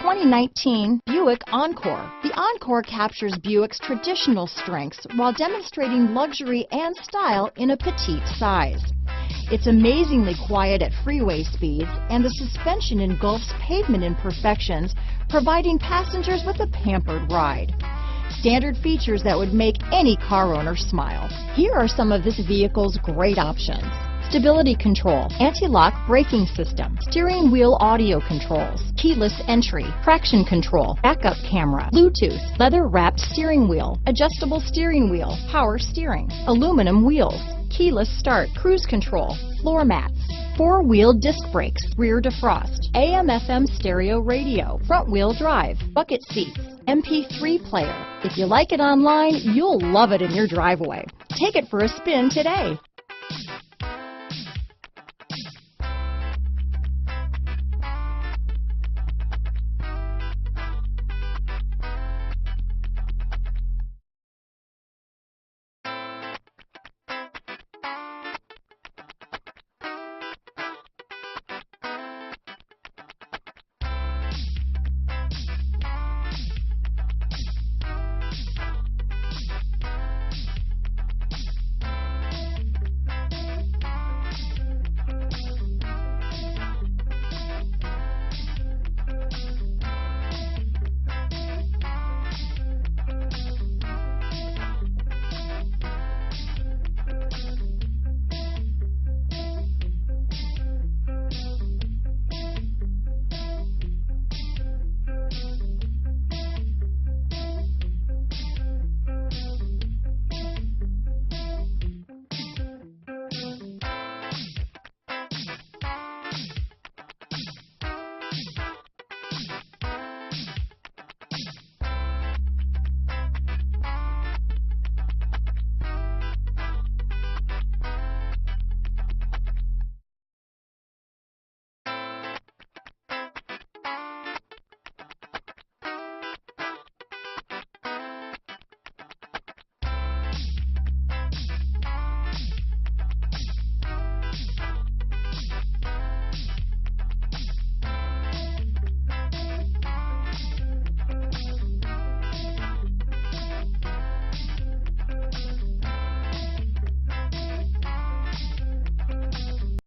2019 Buick Encore. The Encore captures Buick's traditional strengths while demonstrating luxury and style in a petite size. It's amazingly quiet at freeway speeds, and the suspension engulfs pavement imperfections, providing passengers with a pampered ride. Standard features that would make any car owner smile. Here are some of this vehicle's great options: stability control, anti-lock braking system, steering wheel audio controls, keyless entry, traction control, backup camera, Bluetooth, leather-wrapped steering wheel, adjustable steering wheel, power steering, aluminum wheels, keyless start, cruise control, floor mats, four-wheel disc brakes, rear defrost, AM/FM stereo radio, front-wheel drive, bucket seats, MP3 player. If you like it online, you'll love it in your driveway. Take it for a spin today.